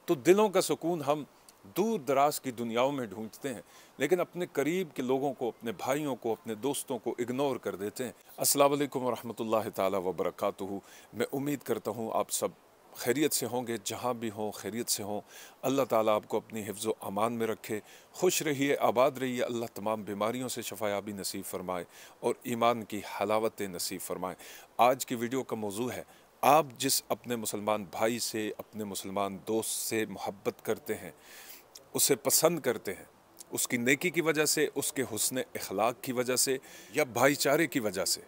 तो दिलों का सुकून हम दूर दराज की दुनियाओं में ढूंढते हैं, लेकिन अपने करीब के लोगों को, अपने भाइयों को, अपने दोस्तों को इग्नोर कर देते हैं। अस्सलाम वालेकुम रहमतुल्लाहि ताला व बरकातुहू। मैं उम्मीद करता हूँ आप सब खैरियत से होंगे, जहाँ भी हों खैरियत से हों। अल्लाह ताला आपको अपनी हिफ्ज़ व अमान में रखे। खुश रहिए, आबाद रहिए। अल्लाह तमाम बीमारियों से शफायाबी नसीब फरमाए और ईमान की हलावत नसीब फरमाए। आज की वीडियो का मौजू है, आप जिस अपने मुसलमान भाई से, अपने मुसलमान दोस्त से मोहब्बत करते हैं, उसे पसंद करते हैं, उसकी नेकी की वजह से, उसके हुस्न इखलाक की वजह से या भाईचारे की वजह से,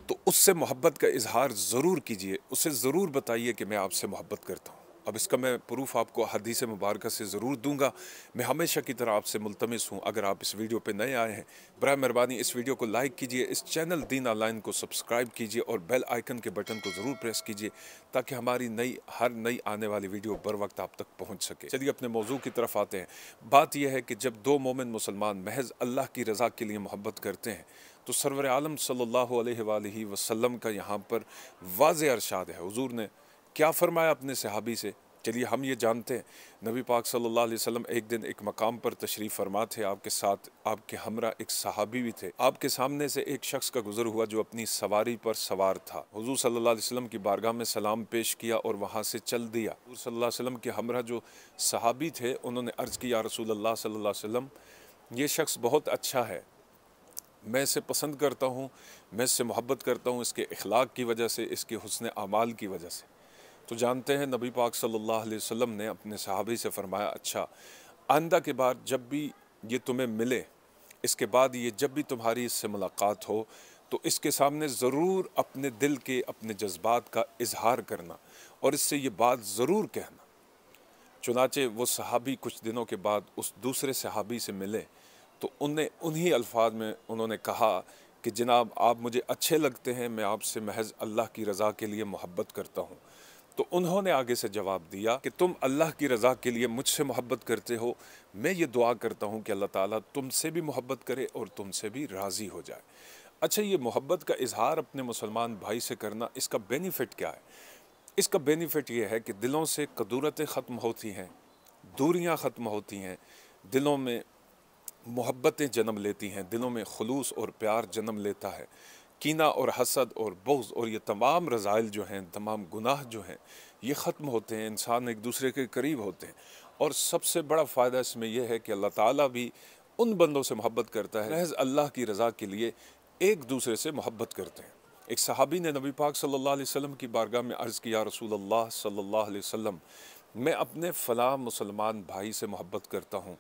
तो उससे मोहब्बत का इजहार ज़रूर कीजिए। उसे ज़रूर बताइए कि मैं आपसे मोहब्बत करता हूँ। अब इसका मैं प्रूफ आपको हदीस मुबारक से ज़रूर दूंगा। मैं हमेशा की तरह आपसे मुल्तमिस हूँ, अगर आप इस वीडियो पे नए आए हैं, बराए मेहरबानी इस वीडियो को लाइक कीजिए, इस चैनल दीन ऑनलाइन को सब्सक्राइब कीजिए और बेल आइकन के बटन को ज़रूर प्रेस कीजिए ताकि हमारी हर नई आने वाली वीडियो बर वक्त आप तक पहुँच सके। चलिए अपने मौजू की तरफ आते हैं। बात यह है कि जब दो मोमिन मुसलमान महज अल्लाह की रज़ा के लिए मोहब्बत करते हैं तो सरवर आलम सल्लल्लाहु अलैहि वसल्लम का यहाँ पर वाज़ेह इरशाद है। हुज़ूर ने क्या फरमाया अपने सहाबी से, चलिए हम ये जानते हैं। नबी पाक सल्लल्लाहु अलैहि वसल्लम एक दिन एक मकाम पर तशरीफ़ फरमा थे, आपके साथ आपके हमरा एक सहाबी भी थे। आपके सामने से एक शख्स का गुज़र हुआ जो अपनी सवारी पर सवार था। हुज़ूर सल्लल्लाहु अलैहि वसल्लम की बारगाह में सलाम पेश किया और वहाँ से चल दिया। हुज़ूर सल्लल्लाहु अलैहि वसल्लम के हमरा जो सहाबी थे उन्होंने अर्ज़ किया, रसूल अल्लाह सल्लल्लाहु अलैहि वसल्लम, ये शख्स बहुत अच्छा है, मैं इसे पसंद करता हूँ, मैं इससे मोहब्बत करता हूँ इसके इखलाक की वजह से, इसके हुस्न आमाल की वजह से। तो जानते हैं नबी पाक सल्लल्लाहु अलैहि वसल्लम ने अपने सहाबी से फरमाया, अच्छा आइंदा के बाद जब भी ये तुम्हें मिले, इसके बाद ये जब भी तुम्हारी इससे मुलाकात हो तो इसके सामने ज़रूर अपने दिल के, अपने जज्बात का इजहार करना और इससे ये बात ज़रूर कहना। चुनाचे वो सहाबी कुछ दिनों के बाद उस दूसरे सहाबी से मिले तो उन्हीं अल्फाज में उन्होंने कहा कि जनाब आप मुझे अच्छे लगते हैं, मैं आपसे महज अल्लाह की रज़ा के लिए मोहब्बत करता हूँ। तो उन्होंने आगे से जवाब दिया कि तुम अल्लाह की रज़ा के लिए मुझसे मोहब्बत करते हो, मैं ये दुआ करता हूँ कि अल्लाह ताला तुमसे भी मोहब्बत करे और तुमसे भी राज़ी हो जाए। अच्छा, ये मोहब्बत का इजहार अपने मुसलमान भाई से करना, इसका बेनिफिट क्या है? इसका बेनिफिट ये है कि दिलों से कदूरतें ख़त्म होती हैं, दूरियां ख़त्म होती हैं, दिलों में मोहब्बतें जन्म लेती हैं, दिलों में खुलूस और प्यार जन्म लेता है। कीना और हसद और बुग़्ज़ और ये तमाम रज़ाइल जो हैं, तमाम गुनाह जो हैं, ये ख़त्म होते हैं, इंसान एक दूसरे के करीब होते हैं। और सबसे बड़ा फ़ायदा इसमें यह है कि अल्लाह ताला भी उन बंदों से मोहब्बत करता है महज अल्लाह की रज़ा के लिए एक दूसरे से मोहब्बत करते हैं। एक सहाबी ने नबी पाक सल्लल्लाहु अलैहि वसल्लम की बारगाह में अर्ज़ किया, रसूल अल्लाह सल्लल्लाहु अलैहि वसल्लम, मैं अपने फ़लाँ मुसलमान भाई से मोहब्बत करता हूँ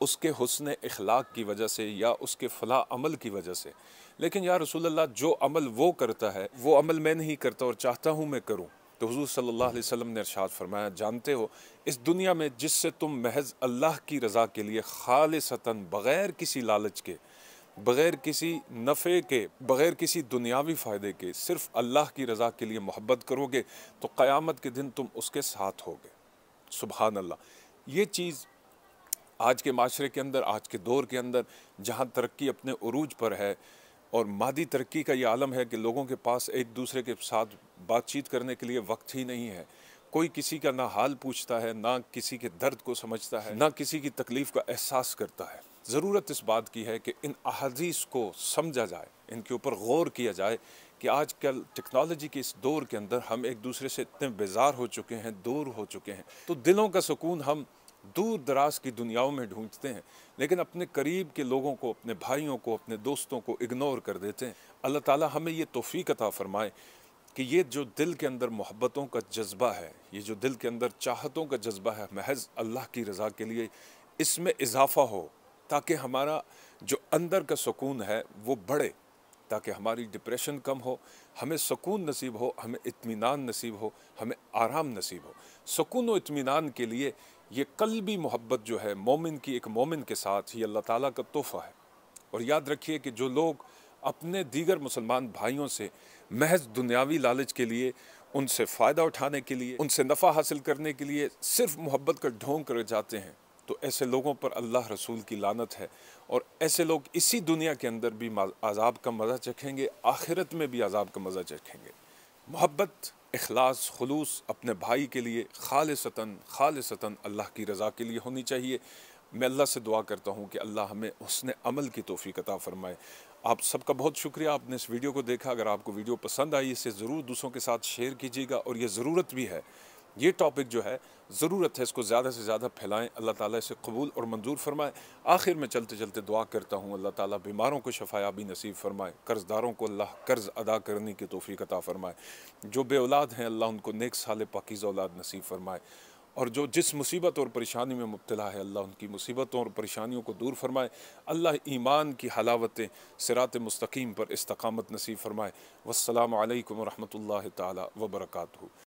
उसके हुस्न इखलाक की वजह से या उसके फ़लाँ अमल की वजह से, लेकिन या रसूल अल्लाह जो अमल वो करता है वो अमल मैं नहीं करता और चाहता हूँ मैं करूँ। तो हुज़ूर सल्लल्लाहु अलैहि वसल्लम ने इरशाद फरमाया, जानते हो इस दुनिया में जिससे तुम महज अल्लाह की रज़ा के लिए खालिसतन, बग़ैर किसी लालच के, बग़ैर किसी नफ़े के, बग़ैर किसी दुनियावी फ़ायदे के, सिर्फ़ अल्लाह की रज़ा के लिए मोहब्बत करोगे तो क़यामत के दिन तुम उसके साथ होगे। सुभान अल्लाह। ये चीज़ आज के माशरे के अंदर, आज के दौर के अंदर जहाँ तरक्की अपने उरूज पर है और मादी तरक्की का ये आलम है कि लोगों के पास एक दूसरे के साथ बातचीत करने के लिए वक्त ही नहीं है। कोई किसी का ना हाल पूछता है, ना किसी के दर्द को समझता है, ना किसी की तकलीफ़ का एहसास करता है। ज़रूरत इस बात की है कि इन अहादीस को समझा जाए, इनके ऊपर गौर किया जाए कि आजकल टेक्नोलॉजी के इस दौर के अंदर हम एक दूसरे से इतने बेजार हो चुके हैं, दूर हो चुके हैं। तो दिलों का सुकून हम दूर दराज की दुनियाओं में ढूंढते हैं, लेकिन अपने करीब के लोगों को, अपने भाइयों को, अपने दोस्तों को इग्नोर कर देते हैं। अल्लाह ताला हमें ये तौफीक अता फरमाए कि ये जो दिल के अंदर मोहब्बतों का जज्बा है, ये जो दिल के अंदर चाहतों का जज्बा है महज अल्लाह की रज़ा के लिए, इसमें इजाफ़ा हो ताकि हमारा जो अंदर का सुकून है वो बढ़े, ताकि हमारी डिप्रेशन कम हो, हमें सुकून नसीब हो, हमें इत्मीनान नसीब हो, हमें आराम नसीब हो। सुकून व इत्मीनान के लिए ये कल्बी मोहब्बत जो है मोमिन की, एक मोमिन के साथ, ये अल्लाह ताला का तोहफ़ा है। और याद रखिए कि जो लोग अपने दीगर मुसलमान भाइयों से महज दुनियावी लालच के लिए, उनसे फ़ायदा उठाने के लिए, उनसे नफ़ा हासिल करने के लिए सिर्फ़ मोहब्बत का ढोंग कर जाते हैं, तो ऐसे लोगों पर अल्लाह रसूल की लानत है। और ऐसे लोग इसी दुनिया के अंदर भी अज़ाब का मज़ा चखेंगे, आखिरत में भी अज़ाब का मज़ा चखेंगे। मोहब्बत اخلاص خلوص اپنے بھائی کے لیے خالصتاً اللہ کی رضا کے لیے ہونی چاہیے۔ میں اللہ سے دعا کرتا ہوں کہ اللہ ہمیں حسن عمل کی توفیق عطا فرمائے۔ آپ سب کا بہت شکریہ، آپ نے اس ویڈیو کو دیکھا۔ اگر آپ کو ویڈیو پسند آئی اسے ضرور دوسروں کے ساتھ شیئر کیجیے گا، اور یہ ضرورت بھی ہے، یہ ٹاپک جو ہے ضرورت ہے، اس کو زیادہ سے زیادہ پھیلائیں۔ اللہ تعالیٰ اسے قبول اور منظور فرمائے۔ آخر میں چلتے چلتے دعا کرتا ہوں اللہ تعالیٰ بیماروں کو شفا یابی نصیب فرمائے، قرض داروں کو اللہ قرض ادا کرنے کی توفیق عطا فرمائے، جو بے اولاد ہیں اللہ ان کو نیک صالح پاکیزہ اولاد نصیب فرمائے، اور جو جس مصیبت اور پریشانی میں مبتلا ہے اللہ ان کی مصیبتوں اور پریشانیوں کو دور فرمائے۔ اللہ ایمان کی حلاوتیں صراط مستقیم پر استقامت نصیب فرمائے۔ والسلام علیکم ورحمۃ اللہ تعالی وبرکاتہ۔